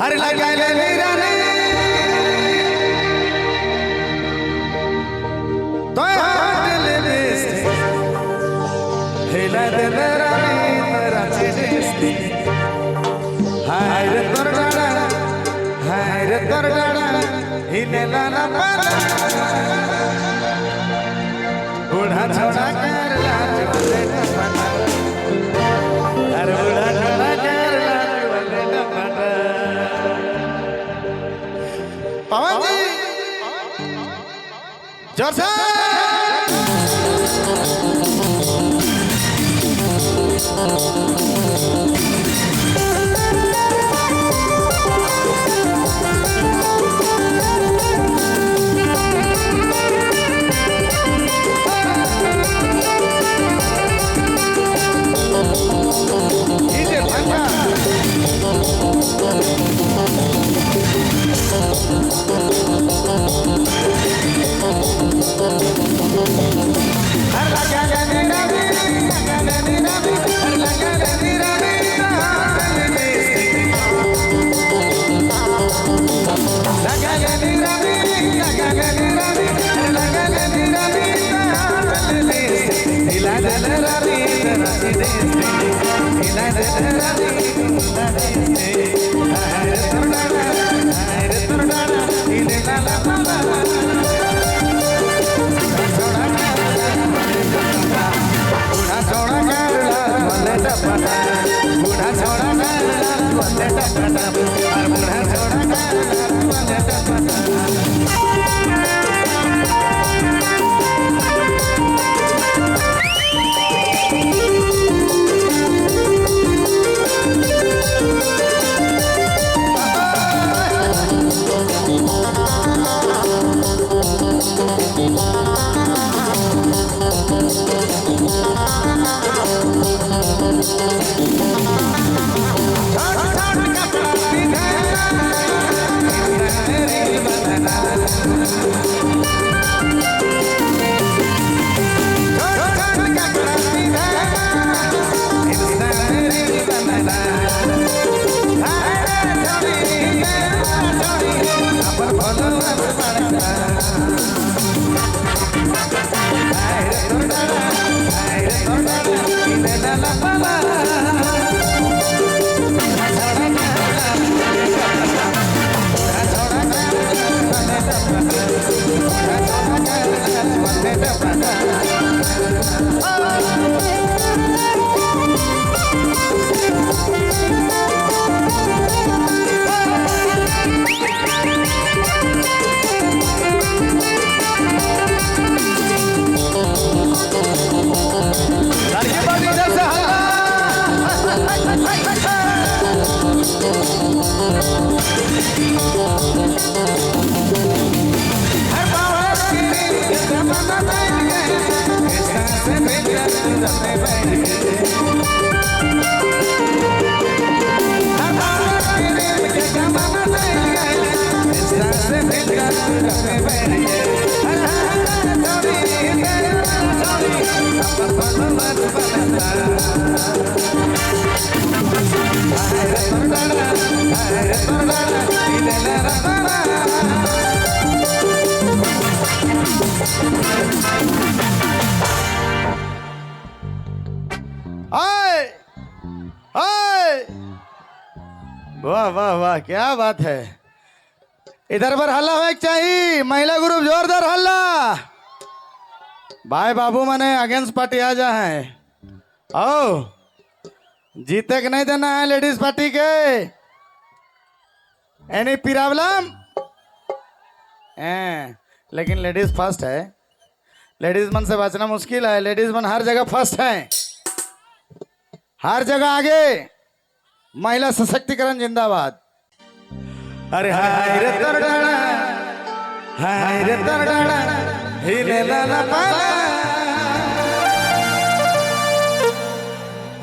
अरे लगा ले मेरा ने तो दिल बेस्ती हिला दे मेरा ने तेरा चिस्ती हाय रे तोरडाड़ा हिले लाला पाला बूढ़ा छोड़ा कर लाज वाले न पता अरे बूढ़ा छोड़ा कर लाज वाले न पता पवन जी जोर से बूढ़ा छोड़ा वाह वाह वाह क्या बात है। इधर पर हल्ला होना चाहिए, महिला ग्रुप जोरदार हल्ला। भाई बाबू मने अगेंस्ट पार्टी आ जा है। ओ जीते के नहीं देना है लेडीज पार्टी के। Any problem? लेकिन लेडीज फर्स्ट है। लेडीज मन से बचना मुश्किल है। लेडीज मन हर जगह फर्स्ट है, हर जगह आगे। महिला सशक्तिकरण जिंदाबाद। अरे हाय रे तरडाड़ा, हाय रे तरडाड़ा, हिले लाला पाला।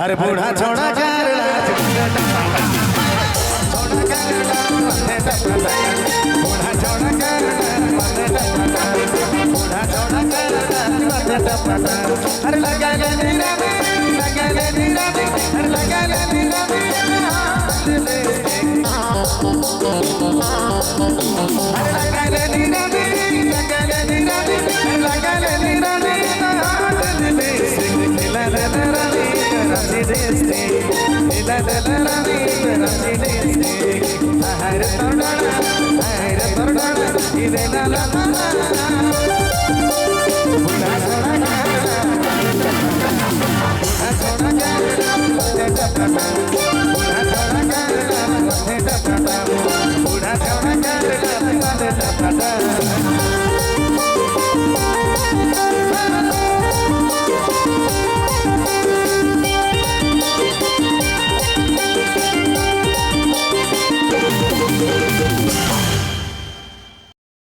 अरे बूढ़ा छोड़ा कर लाज छोड़ा कर बूढ़ा छोड़ा कर बूढ़ा छोड़ा कर। अरे लगा ले नीरा में, लगा ले नीरा में, చేస్తే నిలదలరని రసి చేస్తే హర తొడడ ఇదే లలలా